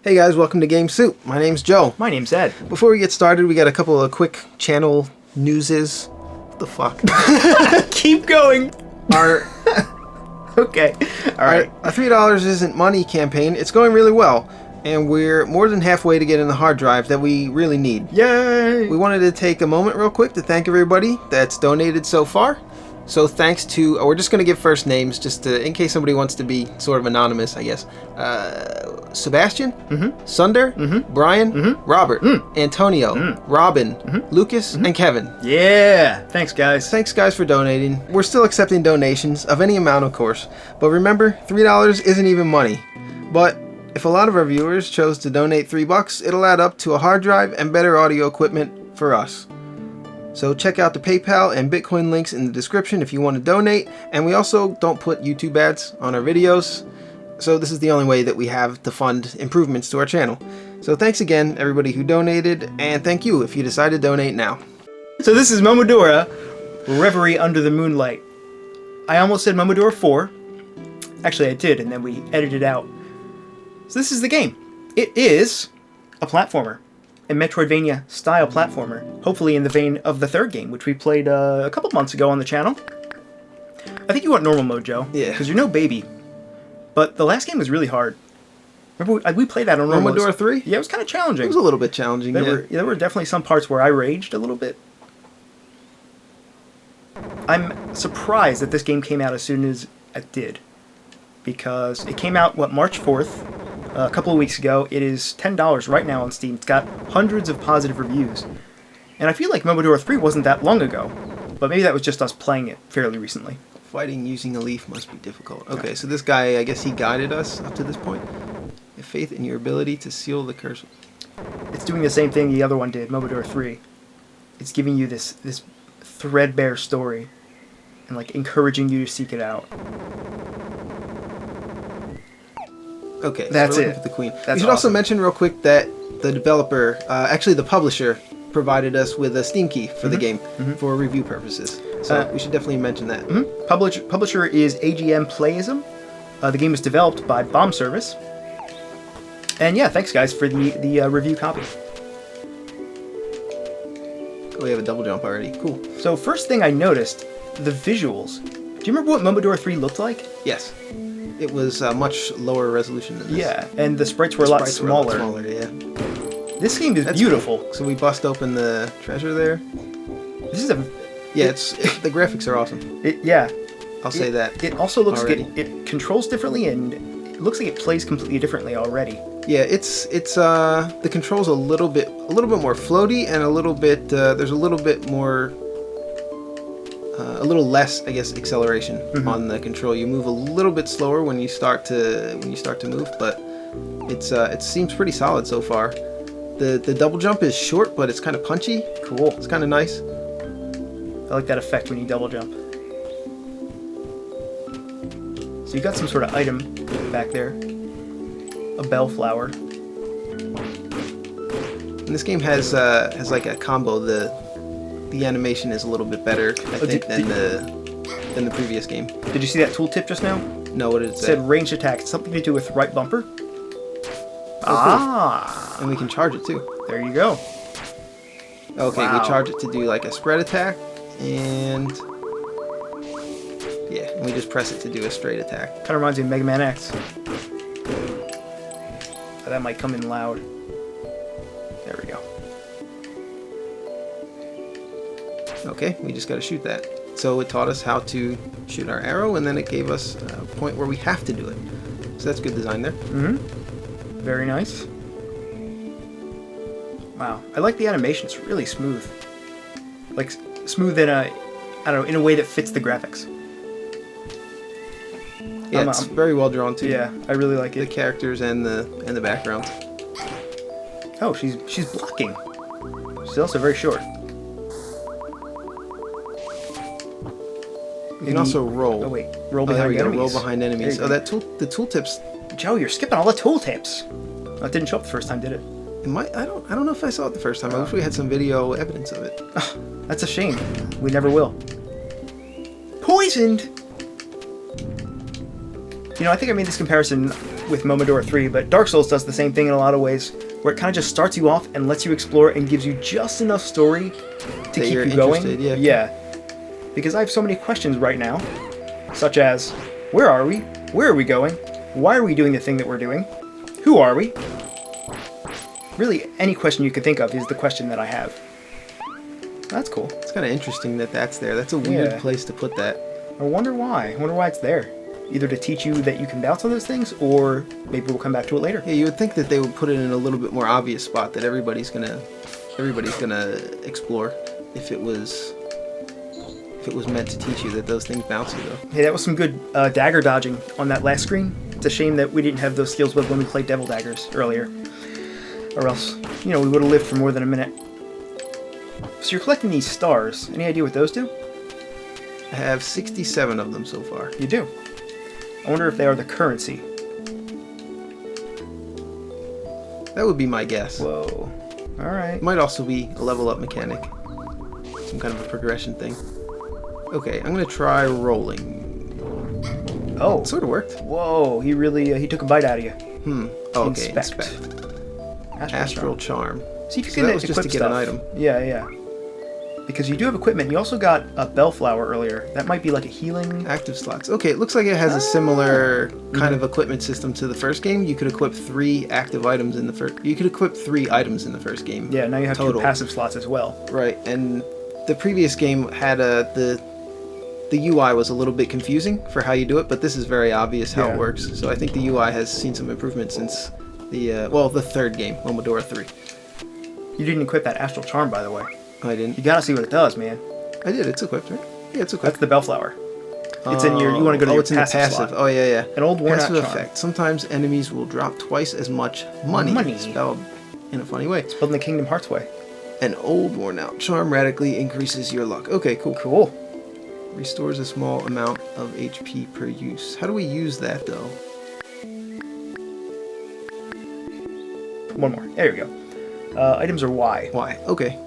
Hey guys, welcome to Game Soup. My name's Joe. My name's Ed. Before we get started, we got a couple of quick channel newses. What the fuck? Keep going. Our Okay. All right. our $3 Isn't Money campaign, it's going really well, and we're more than halfway to getting the hard drive that we really need. Yay! We wanted to take a moment real quick to thank everybody that's donated so far. So thanks to, we're just going to give first names just to, in case somebody wants to be sort of anonymous, I guess. Sebastian, Sunder, Brian, Robert, Antonio, Robin, Lucas, and Kevin. Yeah. Thanks, guys. Thanks guys for donating. We're still accepting donations of any amount, of course. But remember, $3 isn't even money. But if a lot of our viewers chose to donate $3, it'll add up to a hard drive and better audio equipment for us. So check out the PayPal and Bitcoin links in the description if you want to donate. And we also don't put YouTube ads on our videos. So this is the only way that we have to fund improvements to our channel. So thanks again, everybody who donated. And thank you if you decide to donate now. So this is Momodora, Reverie under the Moonlight. I almost said Momodora 4. Actually, I did, and then we edited out. So this is the game. It is a platformer. A Metroidvania style platformer, hopefully in the vein of the third game, which we played a couple months ago on the channel. I think you want normal mode, Joe. Yeah. Because you're no baby. But the last game was really hard. Remember, we played that on normal. Momodora 3? Yeah, it was kind of challenging. It was a little bit challenging, There were definitely some parts where I raged a little bit. I'm surprised that this game came out as soon as it did. Because it came out, March 4th? A couple of weeks ago. It is $10 right now on Steam. It's got hundreds of positive reviews. And I feel like Momodora 3 wasn't that long ago. But maybe that was just us playing it fairly recently. Fighting using a leaf must be difficult. Okay, so this guy, I guess he guided us up to this point. Have faith in your ability to seal the curse. It's doing the same thing the other one did, Momodora 3. It's giving you this threadbare story. And like encouraging you to seek it out. Okay, that's so it. For the queen. That's we should also mention real quick that the developer, actually the publisher, provided us with a Steam key for the game for review purposes. So we should definitely mention that. Publisher is AGM Playism. The game was developed by Bomb Service. And yeah, thanks guys for the review copy. Oh, we have a double jump already. Cool. So first thing I noticed, the visuals. Do you remember what Momodora 3 looked like? Yes. It was much lower resolution than this. Yeah, and the sprites were a lot smaller. Yeah. This game is beautiful. Cool. So we bust open the treasure there. This is a... Yeah, the graphics are awesome. I'll say that. It also looks already. like it controls differently, and it looks like it plays completely differently already. Yeah, it's the controls a little bit more floaty, and a little bit there's a little bit more a little less, I guess, acceleration on the control. You move a little bit slower when you start to move, but it seems pretty solid so far. The double jump is short, but it's kind of punchy. Cool. It's kind of nice. I like that effect when you double jump. So you got some sort of item back there. A bellflower. And this game has like a combo. The animation is a little bit better, I think, than the previous game. Did you see that tooltip just now? No, what did it It say? said ranged attack. It's something to do with right bumper. Oh, cool. And we can charge it too. There you go. Okay, Wow. we charge it to do like a spread attack, and yeah, and we just press it to do a straight attack. Kind of reminds me of Mega Man X. That might come in loud. There we go. Okay, we just got to shoot that. So it taught us how to shoot our arrow, and then it gave us a point where we have to do it. So that's good design there. Very nice. Wow, I like the animation. It's really smooth. Like smooth in a, I don't know, in a way that fits the graphics. Yeah, it's very well drawn too. Yeah, I really like The it. characters and the backgrounds. Oh, she's blocking. She's also very short. You can also roll. Oh wait, roll There behind we go. enemies. Roll behind enemies. There Oh, you go. the tooltips. Joe, you're skipping all the tooltips. Oh, it didn't show up the first time, did it? It might. I don't know if I saw it the first time. I wish we had some video evidence of it. That's a shame. We never will. Poisoned! You know, I think I made this comparison with Momodora 3, but Dark Souls does the same thing in a lot of ways, where it kind of just starts you off and lets you explore and gives you just enough story to keep you going. Yeah. Because I have so many questions right now, such as, where are we? Where are we going? Why are we doing the thing that we're doing? Who are we? Really, any question you could think of is the question that I have. That's cool. It's kind of interesting that that's there. That's a weird place to put that. I wonder why. I wonder why it's there. Either to teach you that you can bounce on those things, or maybe we'll come back to it later. Yeah, you would think that they would put it in a little bit more obvious spot that everybody's gonna explore if it was meant to teach you that those things bounce you though. Hey, that was some good dagger dodging on that last screen. It's a shame that we didn't have those skills when we played Devil Daggers earlier. Or else, we would have lived for more than a minute. So you're collecting these stars. Any idea what those do? I have 67 of them so far. You do? I wonder if they are the currency. That would be my guess. Whoa. Alright. Might also be a level up mechanic. Some kind of a progression thing. Okay, I'm gonna try rolling. Oh. It sort of worked. Whoa, he really, he took a bite out of you. Oh, okay, inspect. Astral Charm. See if you So can that was just to get stuff. an item. Yeah. Because you do have equipment. You also got a bellflower earlier. That might be like a healing... Active slots. Okay, it looks like it has a similar kind of equipment system to the first game. You could equip 3 active items in the first... You could equip 3 items in the first game. Yeah, now you have total. 2 passive slots as well. Right, and the previous game had the UI was a little bit confusing for how you do it, but this is very obvious how it works. So I think the UI has seen some improvement since the third game, Momodora 3. You didn't equip that Astral Charm, by the way. I didn't. You gotta see what it does, man. I did. It's equipped, right? Yeah, it's equipped. That's the bellflower. It's in your... You want to go to your it's in the passive. slot. Oh, yeah. An old worn-out passive charm. effect. Sometimes enemies will drop twice as much money. Spelled in a funny way. It's building the Kingdom Hearts way. An old worn-out charm radically increases your luck. Okay, cool. Cool. Restores a small amount of HP per use. How do we use that, though? One more. There you go. Items are Y. Why? Okay.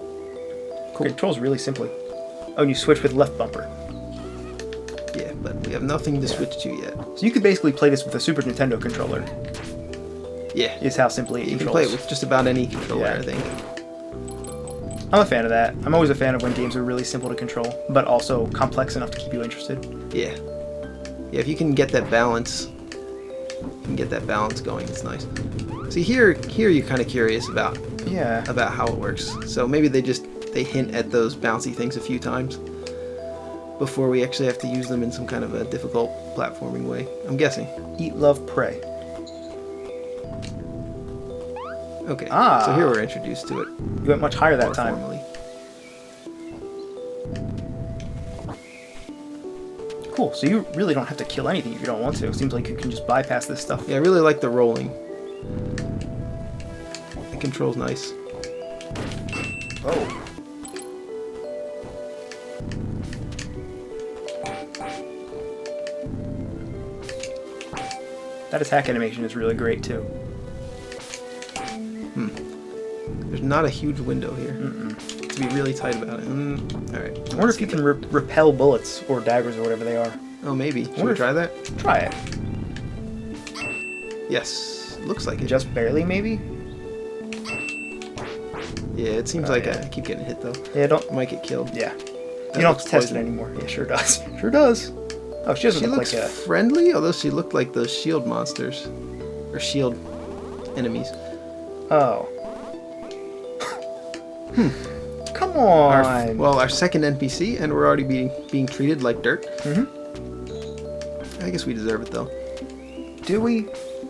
Cool. Controls really simply. Oh, and you switch with left bumper. Yeah, but we have nothing to switch to yet. So you could basically play this with a Super Nintendo controller. Yeah. Is how simply it You controls. can play it with just about any controller, I think. I'm a fan of that. I'm always a fan of when games are really simple to control, but also complex enough to keep you interested. Yeah. Yeah, if you can get that balance, going, it's nice. See, here you're kind of curious about how it works. So maybe they hint at those bouncy things a few times before we actually have to use them in some kind of a difficult platforming way. I'm guessing. Eat, love, pray. Okay. So here we're introduced to it. You went much higher that time. Formally. Cool. So you really don't have to kill anything if you don't want to. It seems like you can just bypass this stuff. Yeah, I really like the rolling. The control's nice. Oh. That attack animation is really great too. There's not a huge window here. To be really tight about it. Alright. I wonder if you can repel bullets or daggers or whatever they are. Oh, maybe. Should we try that? Try it. Yes. Looks like it. Just barely, maybe? Yeah, it seems like I keep getting hit, though. Yeah, don't... Might get killed. Yeah. You don't have to test it anymore. Yeah, sure does. Sure does. Oh, she doesn't She look looks like a... friendly, although she looked like those shield monsters. Or shield enemies. Oh. Come on. Our second NPC, and we're already being treated like dirt. I guess we deserve it, though. Do we?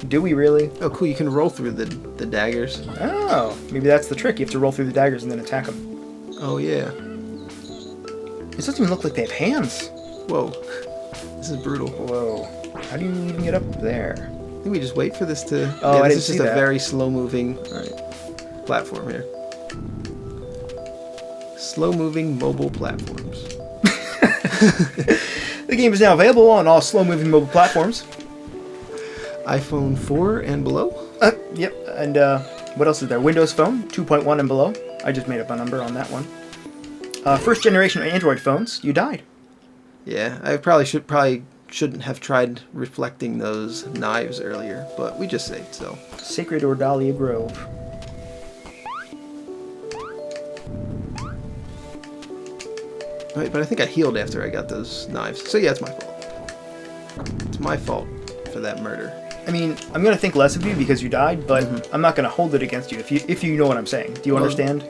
Do we really? Oh, cool. You can roll through the daggers. Oh. Maybe that's the trick. You have to roll through the daggers and then attack them. Oh, yeah. It doesn't even look like they have hands. Whoa. This is brutal. Whoa. How do you even get up there? I think we just wait for this to... Oh, I didn't this is see just that. a very slow-moving platform here. Slow-moving mobile platforms. The game is now available on all slow-moving mobile platforms. iPhone 4 and below? Yep. And what else is there? Windows Phone 2.1 and below. I just made up a number on that one. First generation Android phones. You died. Yeah, I probably should shouldn't have tried reflecting those knives earlier, but we just saved, so. Sacred Ordalia Grove. Right, but I think I healed after I got those knives. So yeah, it's my fault. It's my fault for that murder. I mean, I'm gonna think less of you because you died, but I'm not gonna hold it against you if you know what I'm saying. Do you understand?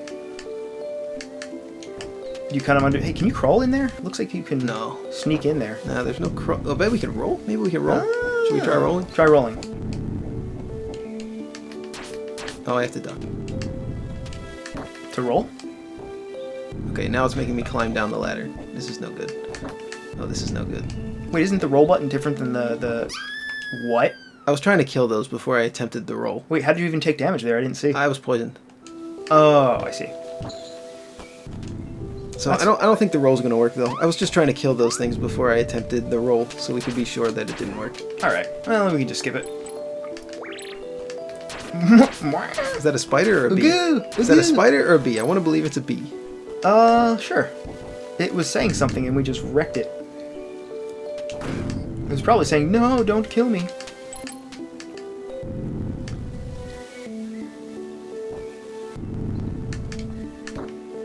You kind of Hey, can you crawl in there? Looks like you can. No. Sneak in there. Nah, there's no crawl. Oh, I bet we can roll. Maybe we can roll. Should we try rolling? Try rolling. Oh, I have to duck. To roll? Okay, now it's making me climb down the ladder. This is no good. Oh, this is no good. Wait, isn't the roll button different than the... What? I was trying to kill those before I attempted the roll. Wait, how did you even take damage there? I didn't see. I was poisoned. Oh, I see. So I don't think the roll's gonna work though. I was just trying to kill those things before I attempted the roll, so we could be sure that it didn't work. Alright, well, we can just skip it. Is that a spider or a bee? Is that a spider or a bee? I want to believe it's a bee. Sure. It was saying something and we just wrecked it. It was probably saying, no, don't kill me.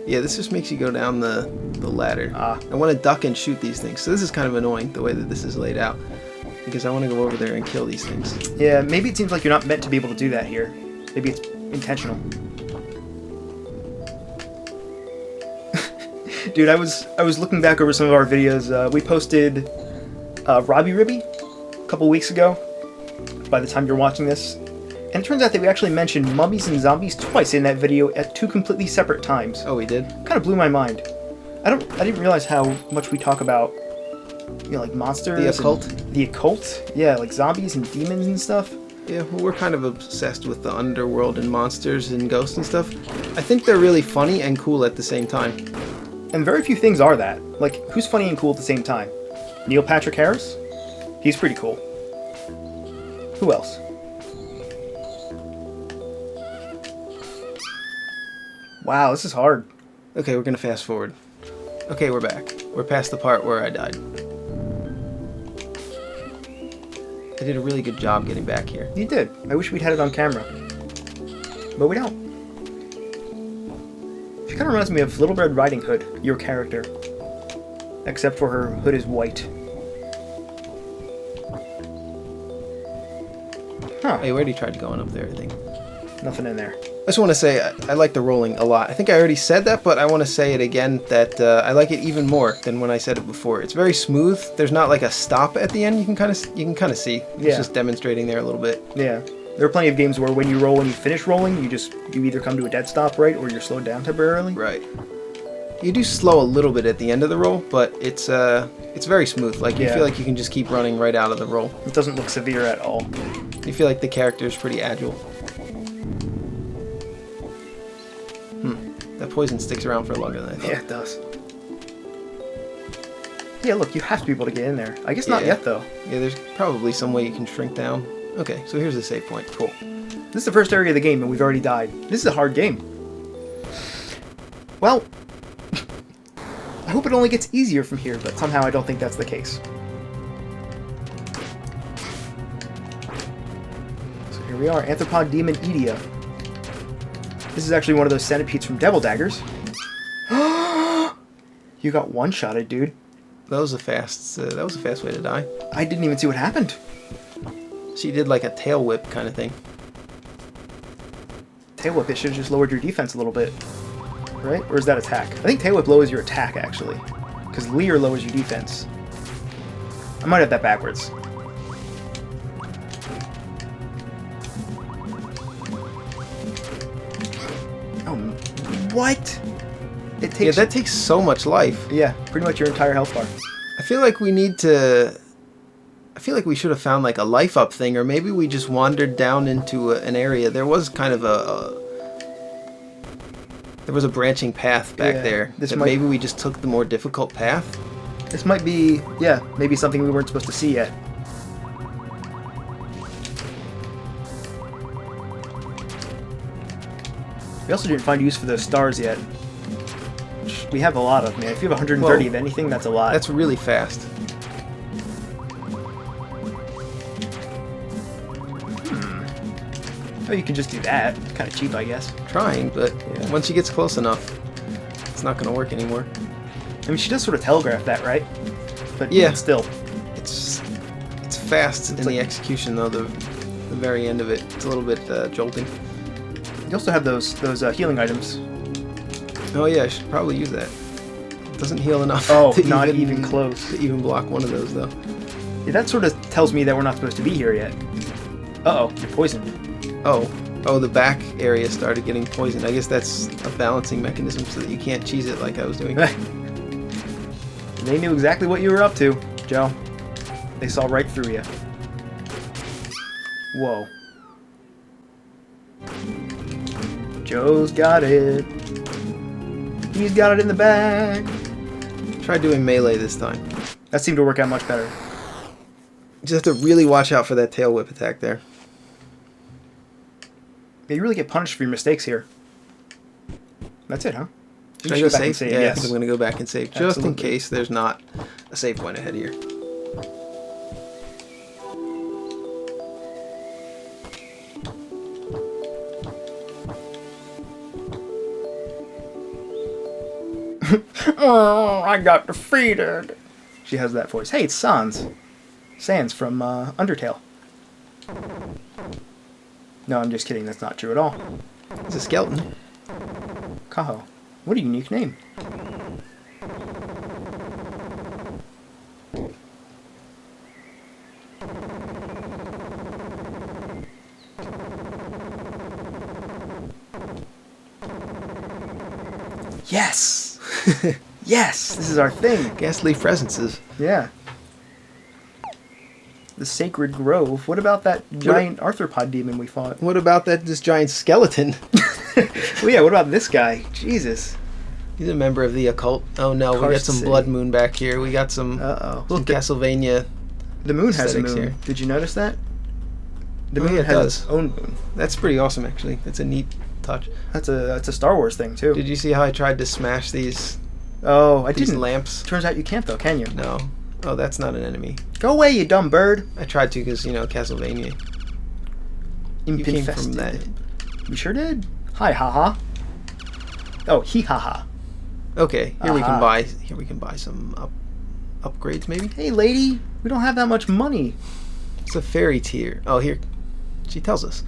Yeah, this just makes you go down the ladder. I want to duck and shoot these things. So this is kind of annoying, the way that this is laid out. Because I want to go over there and kill these things. Yeah, maybe it seems like you're not meant to be able to do that here. Maybe it's intentional. Dude, I was looking back over some of our videos. We posted Robbie Ribby a couple weeks ago, by the time you're watching this. And it turns out that we actually mentioned mummies and zombies twice in that video at 2 completely separate times. Oh, we did? Kind of blew my mind. I didn't realize how much we talk about, you know, like monsters. The occult? The occult? Yeah, like zombies and demons and stuff. Yeah, well, we're kind of obsessed with the underworld and monsters and ghosts and stuff. I think they're really funny and cool at the same time. And very few things are that. Like, who's funny and cool at the same time? Neil Patrick Harris? He's pretty cool. Who else? Wow, this is hard. Okay, we're gonna fast forward. Okay, we're back. We're past the part where I died. I did a really good job getting back here. You did. I wish we'd had it on camera. But we don't. She kind of reminds me of Little Red Riding Hood, your character. Except for her hood is white. Huh. I already tried going up there, I think. Nothing in there. I just want to say I like the rolling a lot. I think I already said that, but I want to say it again that I like it even more than when I said it before. It's very smooth. There's not like a stop at the end. You can kind of see. It's just demonstrating there a little bit. Yeah. There are plenty of games where when you roll and you finish rolling, you either come to a dead stop, right, or you're slowed down temporarily. Right. You do slow a little bit at the end of the roll, but it's very smooth. Like you feel like you can just keep running right out of the roll. It doesn't look severe at all. You feel like the character is pretty agile. That poison sticks around for longer than I thought. Yeah, it does. Yeah, look, you have to be able to get in there. I guess not yet, though. Yeah, there's probably some way you can shrink down. Okay, so here's the save point. Cool. This is the first area of the game, and we've already died. This is a hard game. Well, I hope it only gets easier from here, but somehow I don't think that's the case. So here we are, Arthropod Demon Edia. This is actually one of those centipedes from Devil Daggers. You got one-shotted, dude. That was a fast way to die. I didn't even see what happened. She did like a tail whip kind of thing. Tail whip, it should have just lowered your defense a little bit. Right? Or is that attack? I think tail whip lowers your attack, actually. Because Leer lowers your defense. I might have that backwards. Oh, what? It takes... Yeah, that takes so much life. Yeah, pretty much your entire health bar. I feel like we need to... I feel like we should have found like a life up thing, or maybe we just wandered down into an area. There was kind of there was a branching path back there. Maybe we just took the more difficult path. This might be, yeah, maybe something we weren't supposed to see yet. We also didn't find use for those stars yet. We have a lot of, man. If you have 130 of anything, that's a lot. That's really fast. Oh, you can just do that. Kind of cheap, I guess. Trying, but Yeah. once she gets close enough, it's not going to work anymore. I mean, she does sort of telegraph that, right? But Yeah. still. It's fast in like- the execution, though. The very end of it, it's a little bit jolting. You also have those healing items. Oh yeah, I should probably use that. Doesn't heal enough. Oh, to not even close. To even block one of those, though. Yeah, that sort of tells me that we're not supposed to be here yet. Uh-oh, you're poisoned. Oh, the back area started getting poisoned. I guess that's a balancing mechanism so that you can't cheese it like I was doing. They knew exactly what you were up to, Joe. They saw right through you. Whoa. Joe's got it. He's got it in the bag. Try doing melee this time. That seemed to work out much better. Just have to really watch out for that tail whip attack there. Yeah, you really get punished for your mistakes here. That's it, huh? Should I You go back and save? Yeah, I yes. think I'm going to go back and save, just in Absolutely. case there's not a save point ahead here. Oh, I got defeated. She has that voice. Hey, it's Sans. Sans from Undertale. No, I'm just kidding. That's not true at all. It's a skeleton. Kaho. What a unique name. Yes! Yes! This is our thing. Ghastly presences. Yeah. The Sacred Grove. What about that giant arthropod demon we fought? What about this giant skeleton? Well, yeah, what about this guy? Jesus. He's a member of the occult. Oh no, we got Karst some City. Blood Moon back here. We got some, Uh-oh. some Look, Castlevania. the moon has a aesthetics moon. here. Did you notice that? The Oh, moon yeah, it has does. its own moon. That's pretty awesome, actually. That's a neat touch. That's a Star Wars thing, too. Did you see how I tried to smash these Oh, I these didn't. lamps? Turns out you can't, though, can you? No. Oh, that's not an enemy. Go away, you dumb bird. I tried to because, Castlevania. You came from that. We sure did. Hi, haha. Oh, he haha. Okay, here we can Aha. buy some upgrades maybe. Hey, lady, we don't have that much money. It's a fairy tier. Oh, here she tells us.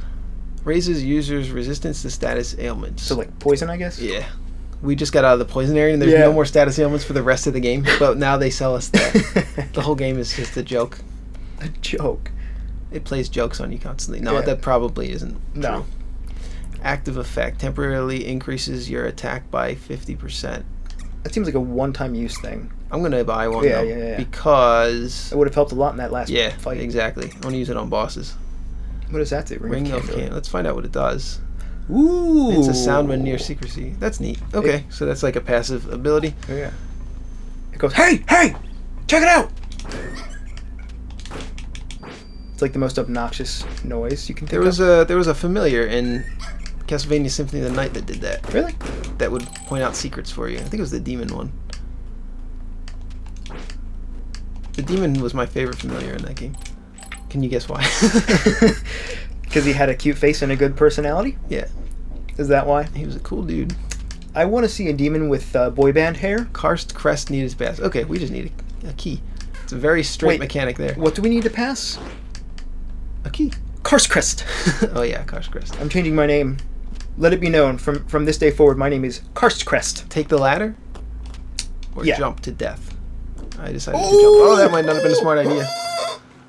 Raises users' resistance to status ailments. So, like, poison, I guess? yeah. We just got out of the poison area and there's Yeah. no more status ailments for the rest of the game, but now they sell us that. The whole game is just a joke. A joke. It plays jokes on you constantly. No, Yeah. that probably isn't No. true. Active effect temporarily increases your attack by 50%. That seems like a one-time use thing. I'm gonna buy one Yeah, though, yeah. because It would have helped a lot in that last yeah, fight. exactly. I want to use it on bosses. What does that do? Ring of Can. Let's find out what it does. Ooh. It's a sound when near secrecy. That's neat. Okay, so that's like a passive ability. Oh, yeah. It goes, hey, hey, check it out. It's like the most obnoxious noise you can think There was a familiar in Castlevania Symphony of the Night that did that. of. Really? That would point out secrets for you. I think it was the demon one. The demon was my favorite familiar in that game. Can you guess why? Because he had a cute face and a good personality? Yeah, Is that why? he was a cool dude. I want to see a demon with boy band hair. Karst Crest needed pass. Okay, we just need a key. It's a very straight Wait. mechanic there. What do we need to pass? A key. Karstcrest. Oh yeah, Karst Crest. I'm changing my name. Let it be known from this day forward, my name is Karstcrest. Take the ladder, or Yeah. jump to death. I decided to jump. Oh, that might not have been a smart idea.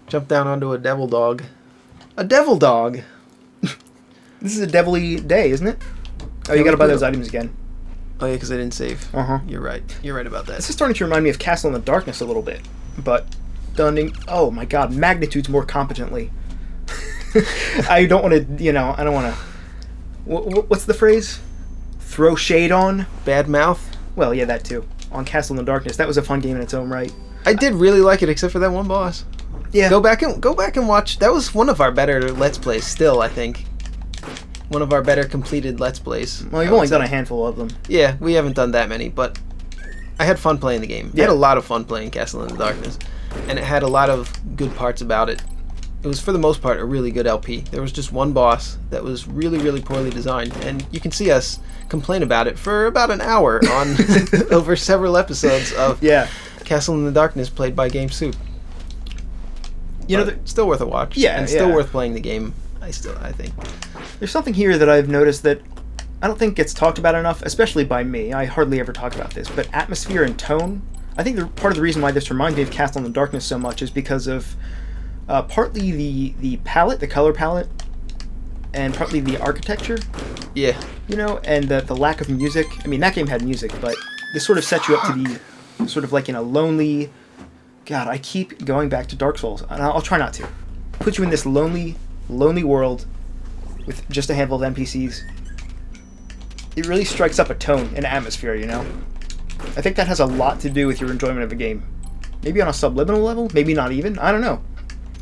Jump down onto a devil dog. A devil dog. This is a devilly day, isn't it? Oh, Yeah, you gotta we buy put those it- items again. Oh yeah, because I didn't save. Uh-huh. You're right. You're right about This that. is starting to remind me of Castle in the Darkness a little bit, but done. Oh my God, magnitudes more competently. I don't want to. I don't want to. What's the phrase? Throw shade on. Bad mouth. Well, yeah, that too. On Castle in the Darkness, that was a fun game in its own right. I did really like it, except for that one boss. Yeah. Go back and watch. That was one of our better Let's Plays. Still, I think. One of our better completed Let's Plays. Well, you've I would only done say. a handful of them. Yeah, we haven't done that many, but I had fun playing the game. I Yeah. had a lot of fun playing Castle in the Darkness, and it had a lot of good parts about it. It was, for the most part, a really good LP. There was just one boss that was really, really poorly designed, and you can see us complain about it for about an hour on over several episodes of Castle in the Darkness played by Game Soup. You know, still worth a watch. Yeah, and still worth playing the game. I think. There's something here that I've noticed that I don't think gets talked about enough, especially by me. I hardly ever talk about this, but atmosphere and tone. I think part of the reason why this reminds me of Castle in the Darkness so much is because of partly the palette, the color palette, and partly the architecture. Yeah. You know, and the lack of music. I mean, that game had music, but this sort of sets you up to be sort of like in a lonely... God, I keep going back to Dark Souls, and I'll try not to. Put you in this lonely world with just a handful of NPCs. It really strikes up a tone, an atmosphere, you know? I think that has a lot to do with your enjoyment of a game. Maybe on a subliminal level, maybe not even. I don't know.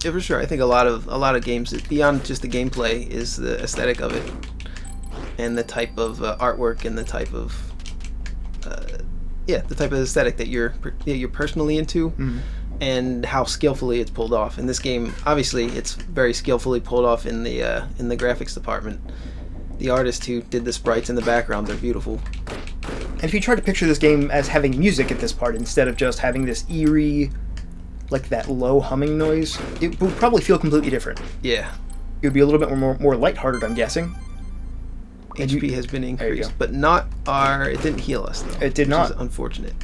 Yeah, for sure. I think a lot of games, beyond just the gameplay, is the aesthetic of it, and the type of artwork, and the type of aesthetic that you're personally into, and how skillfully it's pulled off. In this game, obviously, it's very skillfully pulled off in the graphics department. The artist who did the sprites in the background, they're beautiful. And if you try to picture this game as having music at this part instead of just having this eerie, like that low humming noise, it would probably feel completely different. Yeah. It would be a little bit more lighthearted, I'm guessing. HP has been increased, but not it didn't heal us, though. It did not. Which is unfortunate.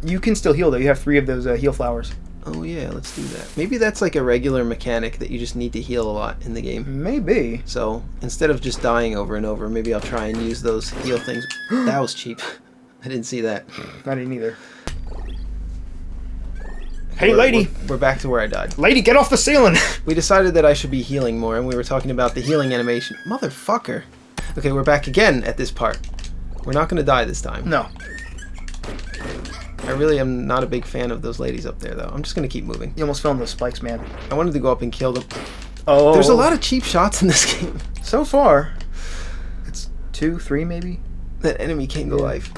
You can still heal, though. You have 3 of those heal flowers. Oh, yeah, let's do that. Maybe that's like a regular mechanic that you just need to heal a lot in the game. Maybe. So, instead of just dying over and over, maybe I'll try and use those heal things. That was cheap. I didn't see that. I didn't either. Hey, lady! We're back to where I died. Lady, get off the ceiling! We decided that I should be healing more, and we were talking about the healing animation. Motherfucker. Okay, we're back again at this part. We're not going to die this time. No. I really am not a big fan of those ladies up there, though. I'm just going to keep moving. You almost fell in those spikes, man. I wanted to go up and kill them. Oh. There's a lot of cheap shots in this game. So far. It's 2, 3, maybe? That enemy came to life.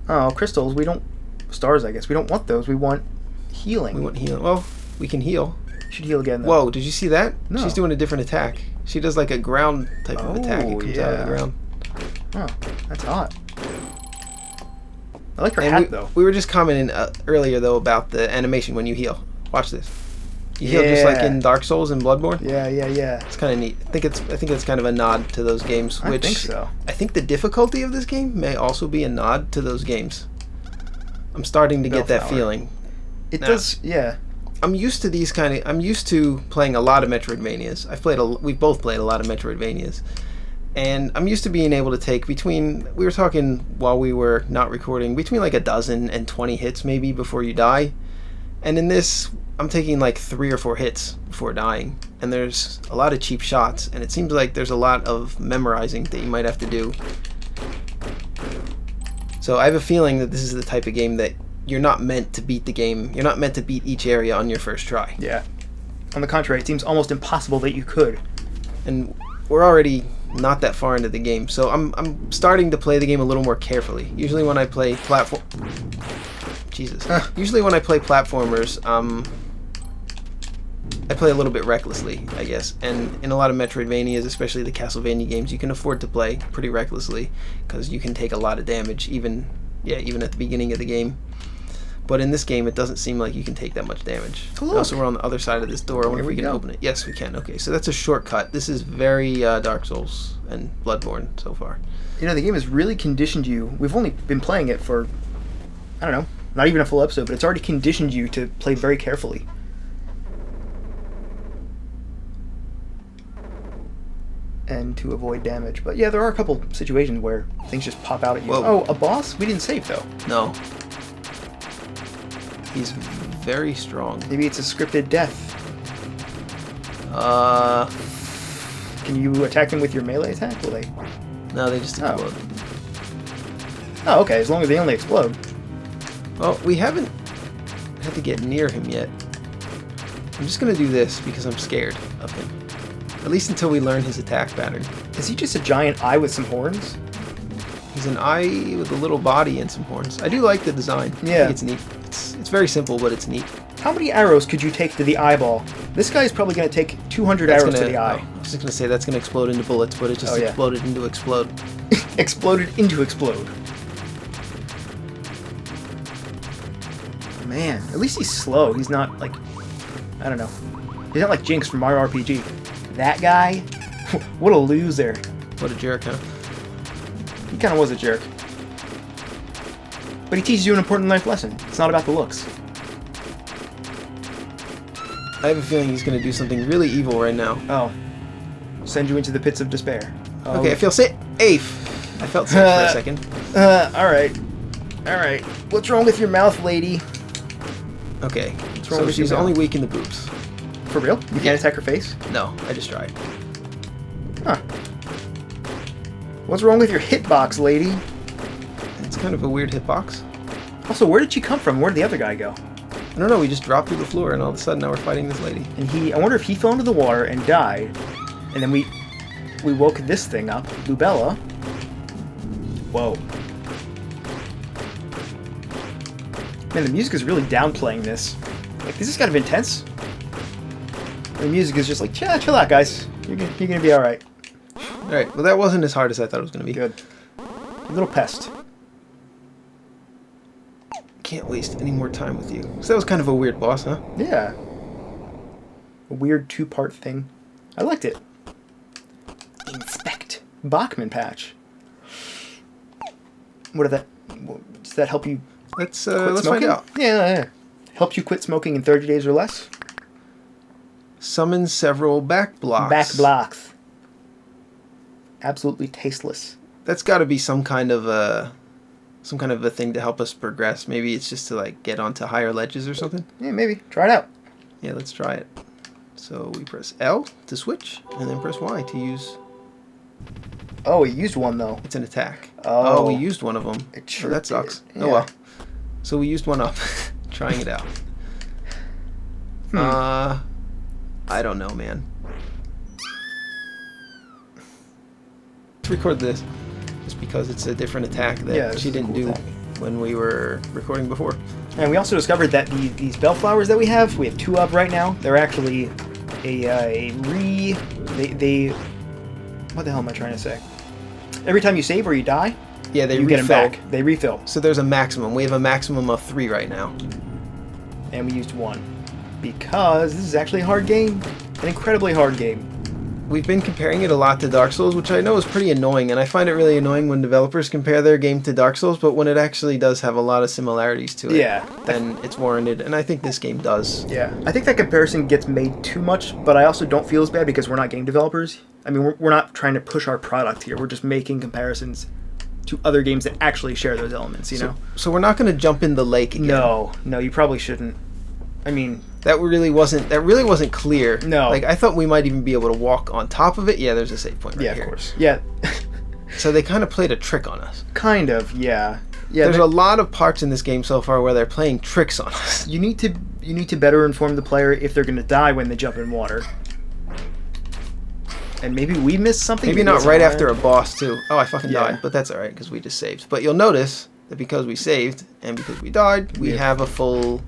Oh, crystals. We don't... Stars, I guess. We don't want those. We want healing. We want healing. Well, we can heal. Should heal again, though. Whoa, did you see that? No. She's doing a different attack. She does like a ground type of attack. It comes out of the ground. Oh, that's hot. I like her hat, though. We were just commenting earlier, though, about the animation when you heal. Watch this. You heal just like in Dark Souls and Bloodborne. Yeah. It's kind of neat. I think it's kind of a nod to those games. Which I think so. I think the difficulty of this game may also be a nod to those games. I'm starting to get that feeling. It does, yeah. I'm used to these I'm used to playing a lot of Metroidvanias. We've both played a lot of Metroidvanias. And I'm used to being able to take we were talking while we were not recording, between like 12 and 20 hits maybe before you die. And in this, I'm taking like 3 or 4 hits before dying. And there's a lot of cheap shots, and it seems like there's a lot of memorizing that you might have to do. So I have a feeling that this is the type of game that you're not meant to beat the game. You're not meant to beat each area on your first try. Yeah. On the contrary, it seems almost impossible that you could. And we're already not that far into the game, so I'm starting to play the game a little more carefully. Usually when I play Usually when I play platformers, I play a little bit recklessly, I guess. And in a lot of Metroidvanias, especially the Castlevania games, you can afford to play pretty recklessly because you can take a lot of damage even at the beginning of the game. But in this game, it doesn't seem like you can take that much damage. Oh, also, we're on the other side of this door. I wonder if we can open it. Yes, we can. Okay, so that's a shortcut. This is very Dark Souls and Bloodborne so far. You know, the game has really conditioned you. We've only been playing it for, I don't know, not even a full episode, but it's already conditioned you to play very carefully. And to avoid damage. But yeah, there are a couple situations where things just pop out at you. Whoa. Oh, a boss? We didn't save, though. No. He's very strong. Maybe it's a scripted death. Can you attack them with your melee attack? Will they? No, they just explode. Oh, okay, as long as they only explode. Well, we haven't had to get near him yet. I'm just going to do this because I'm scared of him. At least until we learn his attack pattern. Is he just a giant eye with some horns? He's an eye with a little body and some horns. I do like the design. Yeah. I think it's neat. It's very simple, but it's neat. How many arrows could you take to the eyeball? This guy's probably going to take 200 arrows to the eye. I was just going to say that's going to explode into bullets, but it just exploded into explode. Exploded into explode. Man, at least he's slow. He's not like, I don't know. He's not like Jinx from Mario RPG. That guy, what a loser. What a jerk, huh? He kind of was a jerk. But he teaches you an important life lesson. It's not about the looks. I have a feeling he's going to do something really evil right now. Oh. Send you into the pits of despair. Oh. Okay, I feel safe. I felt safe for a second. Alright. Alright. What's wrong with your mouth, lady? Okay, so she's only weak in the boobs. For real? You can't attack her face? No, I just tried. Huh. What's wrong with your hitbox, lady? It's kind of a weird hitbox. Also, where did she come from? Where did the other guy go? I don't know, we just dropped through the floor and all of a sudden now we're fighting this lady. And I wonder if he fell into the water and died, and then we woke this thing up, Lubella. Whoa. Man, the music is really downplaying this. Like, this is kind of intense. The music is just like, chill out, guys. You're gonna be alright. Alright, well that wasn't as hard as I thought it was gonna be. Good. A little pest. Can't waste any more time with you. So that was kind of a weird boss, huh? Yeah. A weird two-part thing. I liked it. Inspect. Bachman patch. Does that help you Let's quit find out. Yeah. Helps you quit smoking in 30 days or less? Summon several back blocks. Back blocks. Absolutely tasteless. That's got to be some kind of a thing to help us progress. Maybe it's just to like get onto higher ledges or something. Yeah, maybe. Try it out. Yeah, let's try it. So we press L to switch, and then press Y to use. Oh, we used one though. It's an attack. Oh, we used one of them. It sure that sucks. did. Yeah. Oh well. So we used one up, trying it out. I don't know, man. Let's record this, just because it's a different attack that she didn't do when we were recording before. And we also discovered that these bellflowers that we have 2 of right now. They're actually what the hell am I trying to say? Every time you save or you die, yeah, you get them back. They refill. So there's a maximum. We have a maximum of 3 right now. And we used 1. Because this is actually a hard game. An incredibly hard game. We've been comparing it a lot to Dark Souls, which I know is pretty annoying, and I find it really annoying when developers compare their game to Dark Souls, but when it actually does have a lot of similarities to it, then it's warranted, and I think this game does. Yeah, I think that comparison gets made too much, but I also don't feel as bad because we're not game developers. I mean, we're not trying to push our product here. We're just making comparisons to other games that actually share those elements, you know? So we're not going to jump in the lake again. No, you probably shouldn't. I mean... That really wasn't clear. No. Like, I thought we might even be able to walk on top of it. Yeah, there's a save point right here. Yeah, of course. Yeah. So they kind of played a trick on us. Kind of, yeah. Yeah. There's a lot of parts in this game so far where they're playing tricks on us. You need to better inform the player if they're going to die when they jump in water. And maybe we missed something. Maybe not right after a boss, too. Oh, I fucking died. But that's alright, because we just saved. But you'll notice that because we saved, and because we died, we have a full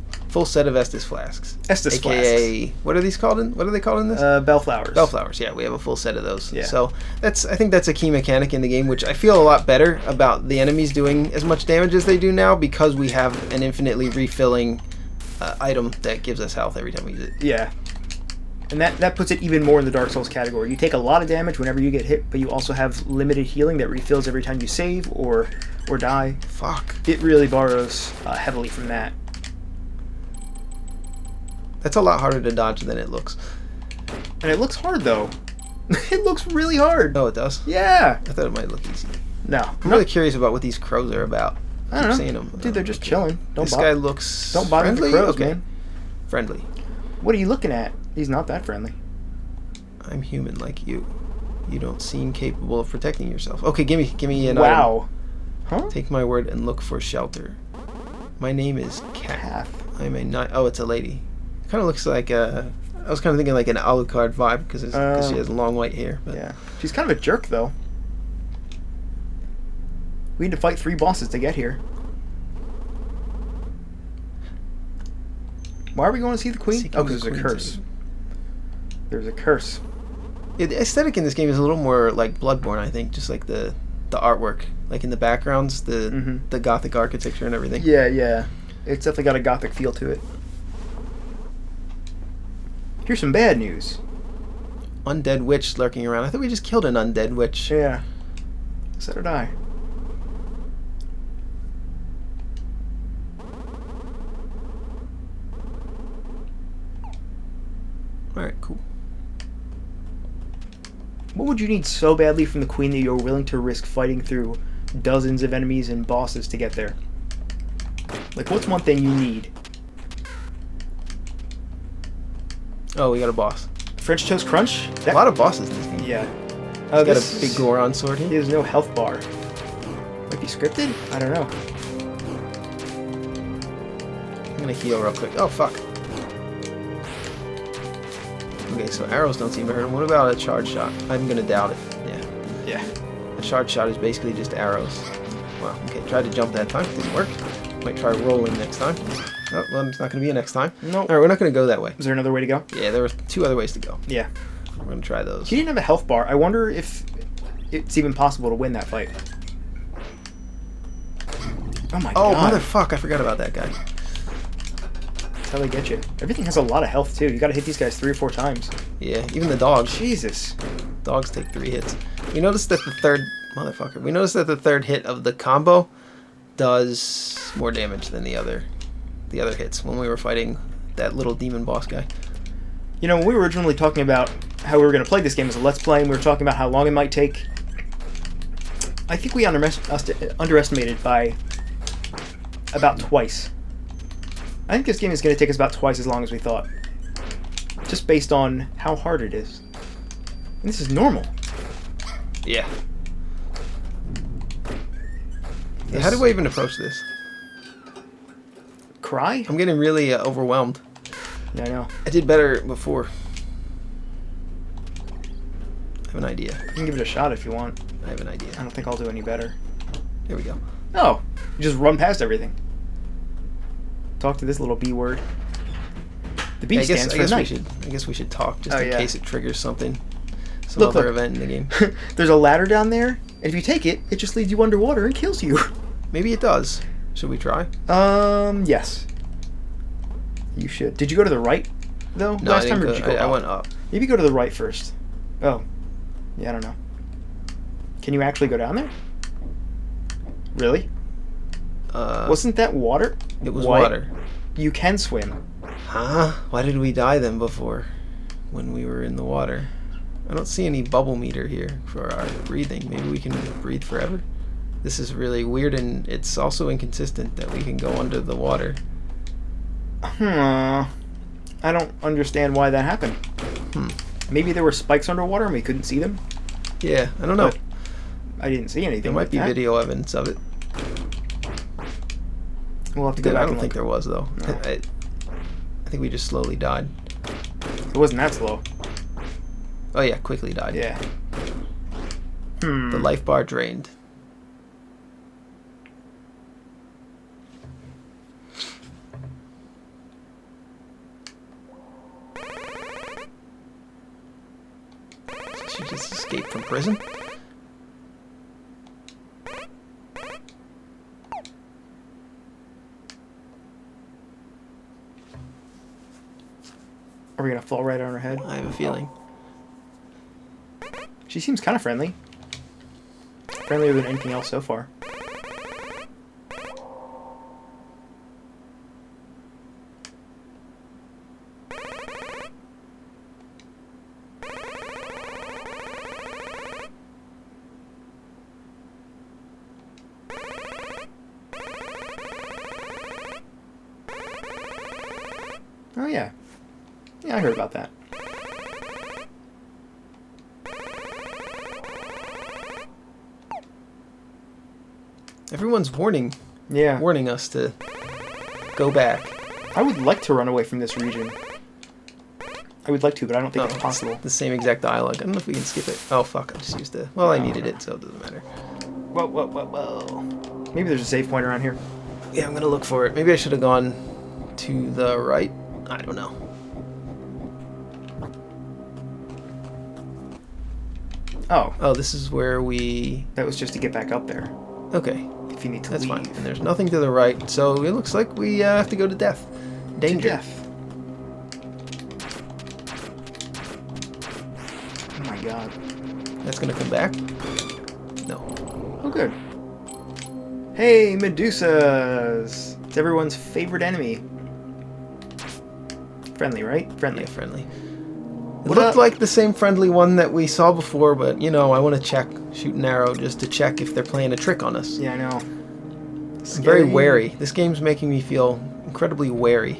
set of Estus flasks. Estus AKA, flasks. What are these called what are they called in this? Bellflowers. Bellflowers, yeah. We have a full set of those. Yeah. So I think that's a key mechanic in the game, which I feel a lot better about the enemies doing as much damage as they do now, because we have an infinitely refilling item that gives us health every time we use it. Yeah. And that puts it even more in the Dark Souls category. You take a lot of damage whenever you get hit, but you also have limited healing that refills every time you save or die. Fuck. It really borrows heavily from that. That's a lot harder to dodge than it looks. And it looks hard, though. It looks really hard. Oh, it does? Yeah. I thought it might look easy. No. I'm really curious about what these crows are about. I don't know. Seeing them. Dude, they're just chilling. This guy looks Don't bother friendly? the crows, okay. man. Friendly. What are you looking at? He's not that friendly. I'm human like you. You don't seem capable of protecting yourself. Okay, give me an Wow. item. Huh? Take my word and look for shelter. My name is Cat. I'm a knight. Oh, it's a lady. Kind of looks like a... I was kind of thinking like an Alucard vibe because she has long white hair. But. Yeah. She's kind of a jerk, though. We had to fight 3 bosses to get here. Why are we going to see the queen? Seeking Oh, because the there's a queen's curse. There's a curse. Yeah, the aesthetic in this game is a little more like Bloodborne, I think. Just like the artwork, like in the backgrounds, the gothic architecture and everything. Yeah, yeah. It's definitely got a gothic feel to it. Here's some bad news. Undead witch lurking around. I thought we just killed an undead witch. Yeah. So did I. Alright, cool. What would you need so badly from the queen that you're willing to risk fighting through dozens of enemies and bosses to get there? Like, what's one thing you need? Oh, we got a boss. French Toast Crunch? A lot of bosses in this game. Yeah. Got a big Goron sword here. There's no health bar. Might be scripted? I don't know. I'm gonna heal real quick. Oh, fuck. Okay, so arrows don't seem to hurt him. What about a charge shot? I'm gonna doubt it. Yeah. Yeah. A charge shot is basically just arrows. Well, okay, tried to jump that time. Didn't work. Might try rolling next time. Oh, well, it's not gonna be a next time. No. Alright, we're not gonna go that way. Is there another way to go? Yeah, there were 2 other ways to go. Yeah. We're gonna try those. He didn't have a health bar. I wonder if it's even possible to win that fight. Oh my god. Oh, motherfuck, I forgot about that guy. That's how they get you. Everything has a lot of health, too. You gotta hit these guys 3 or 4 times. Yeah, even the dogs. Jesus. Dogs take 3 hits. We noticed that the third... Motherfucker. We noticed that the third hit of the combo does more damage than the other hits when we were fighting that little demon boss guy. You know, when we were originally talking about how we were going to play this game as a Let's Play, and we were talking about how long it might take, I think we underestimated by about twice. I think this game is going to take us about twice as long as we thought. Just based on how hard it is. And this is normal. Yeah. Yeah, how do I even approach this? Cry? I'm getting really overwhelmed. Yeah, I know. I did better before. I have an idea. You can give it a shot if you want. I have an idea. I don't think I'll do any better. Here we go. Oh, you just run past everything. Talk to this little B word. The B stands for night. I guess we should talk just in case it triggers something. Some Look. event in the game. There's a ladder down there, and if you take it, it just leads you underwater and kills you. Maybe it does. Should we try? Yes. You should. Did you go to the right, though? No, Last I time, didn't or did you go I up? went up. Maybe go to the right first. Oh. Yeah, I don't know. Can you actually go down there? Really? Wasn't that water? It was White. water. You can swim. Huh? Why did we die then before when we were in the water? I don't see any bubble meter here for our breathing. Maybe we can breathe forever? This is really weird, and it's also inconsistent that we can go under the water. I don't understand why that happened. Maybe there were spikes underwater and we couldn't see them? Yeah, I don't know. But I didn't see anything. There might be video evidence of it. We'll have to go back I don't and think there was, though. No. I think we just slowly died. It wasn't that slow. Oh yeah, quickly died. Yeah. The life bar drained. So she just escaped from prison? Are we gonna fall right on her head? I have a feeling. She seems kind of friendly. Friendlier than anything else so far. Oh yeah. Yeah, I heard about that. Everyone's warning Yeah. us to go back. I would like to run away from this region. I would like to, but I don't think it's possible. The same exact dialogue. I don't know if we can skip it. Oh fuck, I just used it. Well, I needed it, so it doesn't matter. Whoa. Maybe there's a save point around here. Yeah, I'm gonna look for it. Maybe I should have gone to the right. I don't know. Oh, this is where we... That was just to get back up there. Okay. If you need to That's leave. fine. And there's nothing to the right, so it looks like we have to go to death. Danger. To death. Oh my god. That's gonna come back? No. Oh, good. Hey, Medusas! It's everyone's favorite enemy. Friendly, right? Friendly. Yeah, friendly. It What looked up? like the same friendly one that we saw before, but, you know, I want to check, shoot an arrow, just to check if they're playing a trick on us. Yeah, I know. I'm very Scary. wary. This game's making me feel incredibly wary.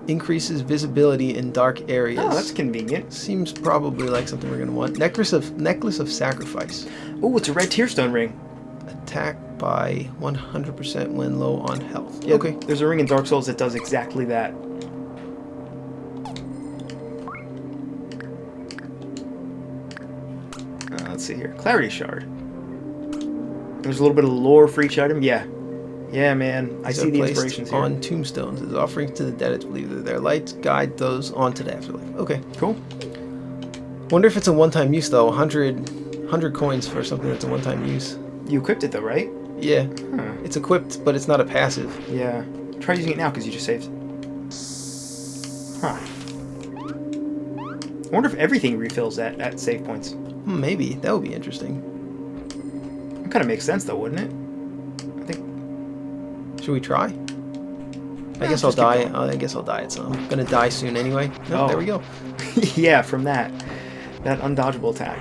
Increases visibility in dark areas. Oh, that's convenient. Seems probably like something we're going to want. Necklace of Sacrifice. Oh, it's a red tearstone ring. Attack by 100% when low on health. Yeah, Okay. There's a ring in Dark Souls that does exactly that. Let's see here. Clarity Shard. There's a little bit of lore for each item. Yeah. Yeah, man. I These see are the placed inspirations here. on tombstones as offerings to the dead. It's believed that their lights guide those on to the afterlife. Okay. Cool. Wonder if it's a one-time use, though. 100 coins for something that's a one-time use. You equipped it, though, right? Yeah. Huh. It's equipped, but it's not a passive. Yeah. Try using it now, because you just saved. Huh. I wonder if everything refills at save points. Maybe. That would be interesting. It kind of makes sense, though, wouldn't it? I think. Should we try? I guess Just I'll keep die. going. I guess I'll die at some. I'm gonna die soon anyway. No, Oh. there we go. Yeah, from that undodgeable attack.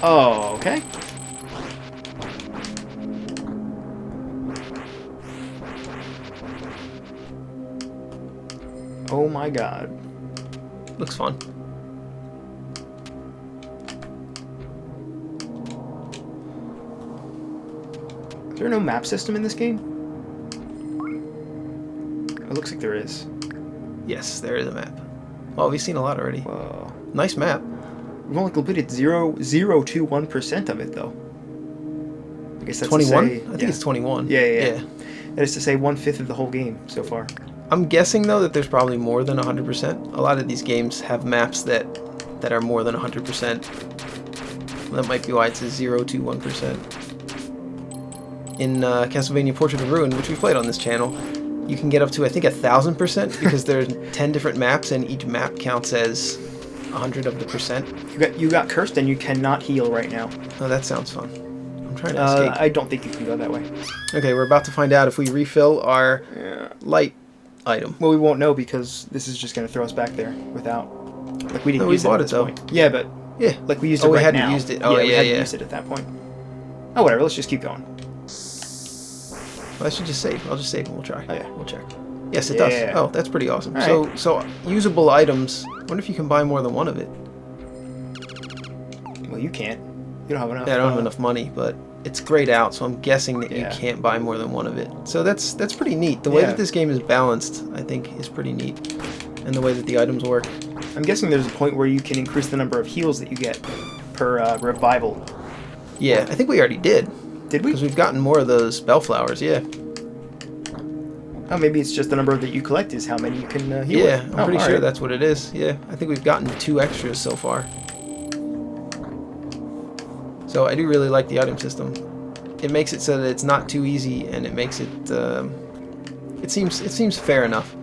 Oh, okay. Oh my god. Looks fun. Is there no map system in this game? It looks like there is. Yes, there is a map. Well, we've seen a lot already. Whoa. Nice map. We've only completed 0.021% of it, though. I guess that's 21? To say, I think it's 21. Yeah. That is to say 1/5 of the whole game so far. I'm guessing, though, that there's probably more than 100%. A lot of these games have maps that are more than 100%. That might be why it's a 0 to 1%. In Castlevania Portrait of Ruin, which we played on this channel, you can get up to, I think, 1,000% because there's 10 different maps, and each map counts as 100 of the percent. You got cursed and you cannot heal right now. Oh, that sounds fun. I'm trying to escape. I don't think you can go that way. Okay, we're about to find out if we refill our Yeah. light item. Well, we won't know because this is just going to throw us back there without... Like, we didn't No, we use bought at it, this though. point. Yeah, but... Yeah. Like, we used Oh, it we right hadn't now. used it. Oh, we yeah, hadn't yeah. used it at that point. Oh, whatever. Let's just keep going. Well, I should just save. I'll just save and we'll try. Oh, yeah. We'll check. Yes, it Yeah. does. Oh, that's pretty awesome. All right. So usable items. I wonder if you can buy more than one of it. Well, you can't. You don't have enough. Yeah, I don't have enough money, but it's grayed out, so I'm guessing that Yeah. you can't buy more than one of it. So that's pretty neat. The way Yeah. that this game is balanced, I think, is pretty neat. And the way that the items work. I'm guessing there's a point where you can increase the number of heals that you get per revival. Yeah, I think we already did. Did we? Because we've gotten more of those bellflowers, yeah. Oh, maybe it's just the number that you collect is how many you can heal Yeah, with. I'm pretty all sure right. that's what it is. Yeah, I think we've gotten 2 extras so far. So I do really like the item system. It makes it so that it's not too easy, and it makes it. It seems fair enough.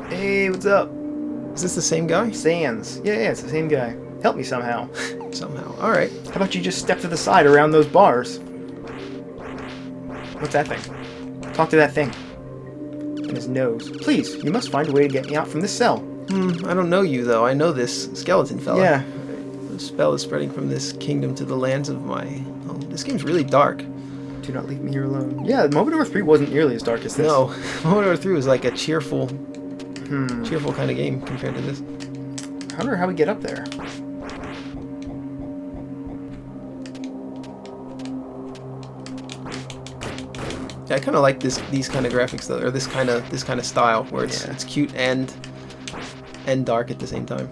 Hey, what's up? Is this the same guy? Sans. Yeah, it's the same guy. Help me somehow. Somehow. All right. How about you just step to the side around those bars? What's that thing? Talk to that thing. In his nose. Please, you must find a way to get me out from this cell. I don't know you though. I know this skeleton fella. Yeah. The spell is spreading from this kingdom to the lands of my home. This game's really dark. Do not leave me here alone. Yeah, Momodora 3 wasn't nearly as dark as this. No, Momodora 3 was like a cheerful kind of game compared to this. I wonder how we get up there. Yeah, I kind of like these kind of graphics though, or this kind of style where it's cute and dark at the same time.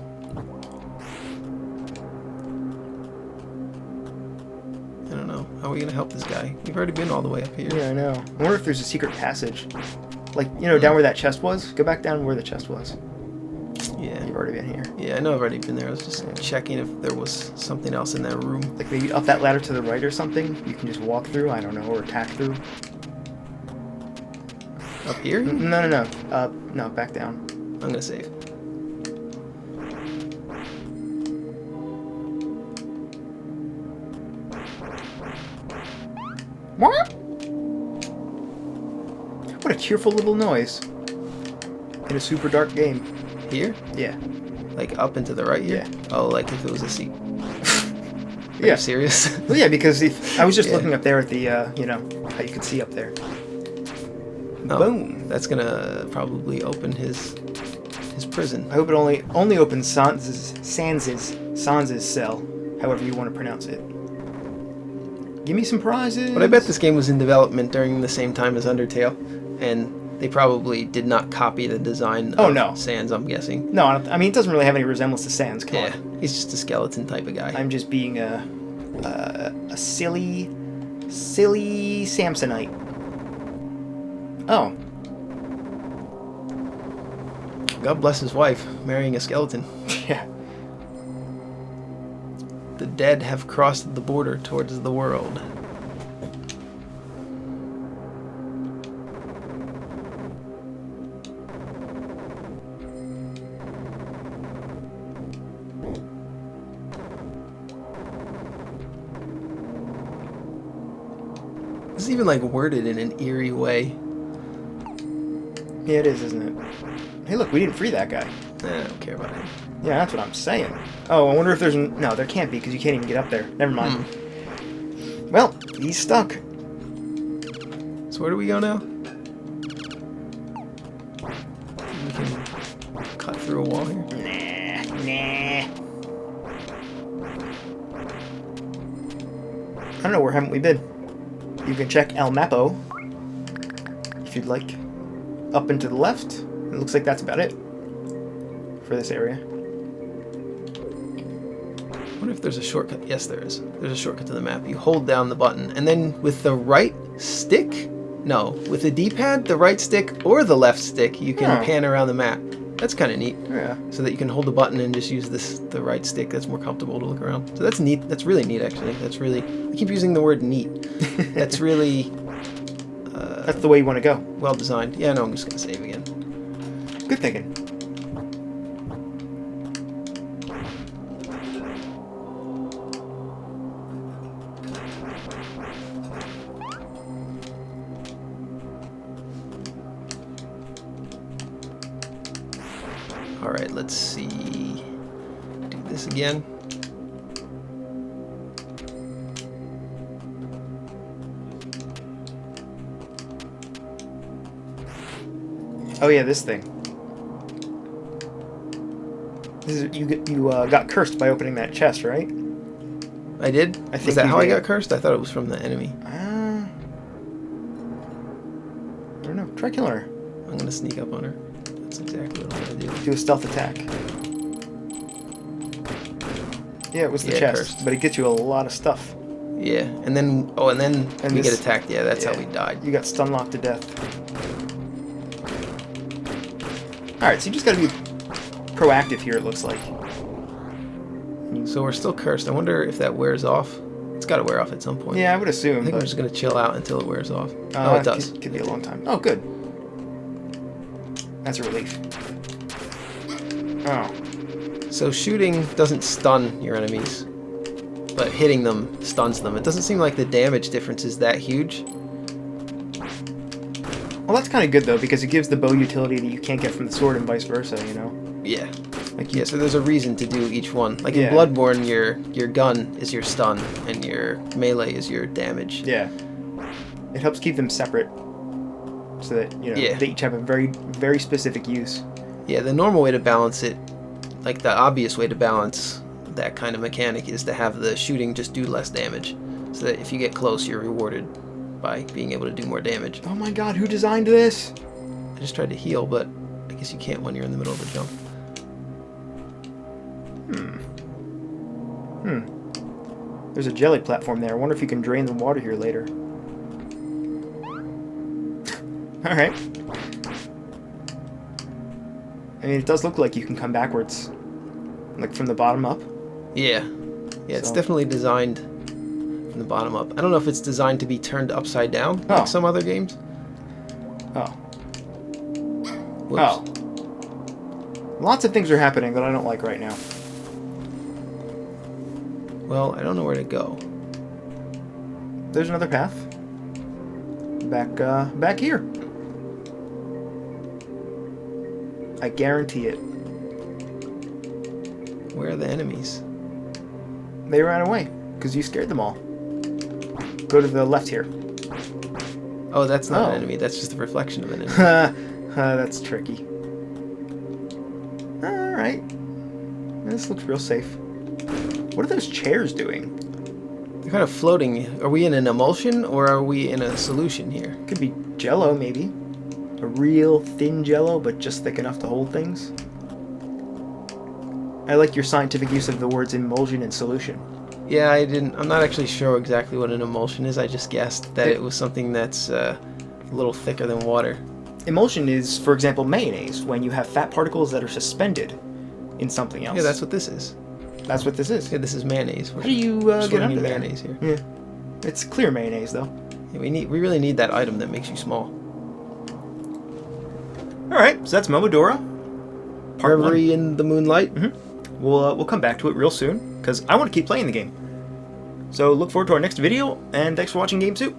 How are we gonna help this guy? We've already been all the way up here. Yeah, I know. I wonder if there's a secret passage. Like, you know, down where that chest was? Go back down where the chest was. Yeah. You've already been here. Yeah, I know I've already been there. I was just checking if there was something else in that room. Like maybe up that ladder to the right or something? You can just walk through, I don't know, or attack through. Up here? No. No, back down. I'm gonna save. What? What a cheerful little noise. In a super dark game. Here? Yeah. Like up and to the right here? Yeah. Oh, like if it was a seat. Are Yeah. you serious? Well, yeah, because if I was just Yeah. looking up there at the, you know, how you could see up there. Oh, Boom. that's gonna probably open his prison. I hope it only opens Sans's cell, however you want to pronounce it. Give me some prizes. But I bet this game was in development during the same time as Undertale, and they probably did not copy the design Oh, of no. Sans, I'm guessing. No, I mean, it doesn't really have any resemblance to Sans. Come Yeah, on. he's just a skeleton type of guy. I'm just being a silly Samsonite. Oh. God bless his wife, marrying a skeleton. Yeah. The dead have crossed the border towards the world. This is even like worded in an eerie way. Yeah, it is, isn't it? Hey, look, we didn't free that guy. I don't care about him. Yeah, that's what I'm saying. Oh, I wonder if there's... No, there can't be, because you can't even get up there. Never mind. Well, he's stuck. So where do we go now? We can cut through a wall here. Nah. I don't know, where haven't we been? You can check El Mapo, if you'd like. Up and to the left. It looks like that's about it for this area. I wonder if there's a shortcut. Yes, there is. There's a shortcut to the map. You hold down the button, and then with the right stick? No, with the D-pad, the right stick or the left stick, you can pan around the map. That's kind of neat. Yeah. So that you can hold the button and just use the right stick. That's more comfortable to look around. So that's neat. That's really neat, actually. That's really... I keep using the word neat. That's really... That's the way you want to go. well designed. Yeah, no, I'm just going to save again. Good thinking. Alright, let's see. Do this again. Oh yeah, this thing. This is, you got cursed by opening that chest, right? I did? I think Was that you how I did. got cursed? I thought it was from the enemy. I don't know. Try killing her. I'm going to sneak up on her. That's exactly what I'm going to do. Do a stealth attack. Yeah, it was the Yeah, chest, cursed. but it gets you a lot of stuff. Yeah, and then... Oh, and then And we this- get attacked. Yeah, that's yeah. how we died. You got stun locked to death. Alright, so you just gotta be proactive here, it looks like. So we're still cursed. I wonder if that wears off. It's got to wear off at some point. Yeah, I would I assume. think but, we're just going to chill out until it wears off. Oh, it does. Could be a long time. Oh, good. That's a relief. Oh. So shooting doesn't stun your enemies, but hitting them stuns them. It doesn't seem like the damage difference is that huge. Well, that's kind of good, though, because it gives the bow utility that you can't get from the sword and vice versa, you know? Yeah. Like, yeah, so there's a reason to do each one. Like Yeah. in Bloodborne, your gun is your stun, and your melee is your damage. Yeah. It helps keep them separate, so that, you know, Yeah. they each have a very, very specific use. Yeah, the normal way to balance it, like the obvious way to balance that kind of mechanic is to have the shooting just do less damage. So that if you get close, you're rewarded by being able to do more damage. Oh my god, who designed this? I just tried to heal, but I guess you can't when you're in the middle of a jump. There's a jelly platform there. I wonder if you can drain the water here later. Alright. I mean, it does look like you can come backwards, like from the bottom up. Yeah. Yeah, it's definitely designed from the bottom up. I don't know if it's designed to be turned upside down, like some other games. Oh. Whoops. Oh. Lots of things are happening that I don't like right now. Well, I don't know where to go. There's another path. Back here. I guarantee it. Where are the enemies? They ran away because you scared them all. Go to the left here. Oh, that's not an enemy. That's just a reflection of an enemy. That's tricky. Alright. This looks real safe. What are those chairs doing? They're kind of floating. Are we in an emulsion or are we in a solution here? Could be Jello, maybe. A real thin Jello, but just thick enough to hold things. I like your scientific use of the words emulsion and solution. Yeah, I'm not actually sure exactly what an emulsion is. I just guessed that it was something that's a little thicker than water. Emulsion is, for example, mayonnaise, when you have fat particles that are suspended in something else. Yeah, that's what this is. That's what this is. Yeah, this is mayonnaise. How do you get under there? Mayonnaise here. Yeah, it's clear mayonnaise though. Yeah, we really need that item that makes you small. All right, so that's Momodora. Reverie in the Moonlight. Mm-hmm. We'll come back to it real soon because I want to keep playing the game. So look forward to our next video, and thanks for watching Game 2.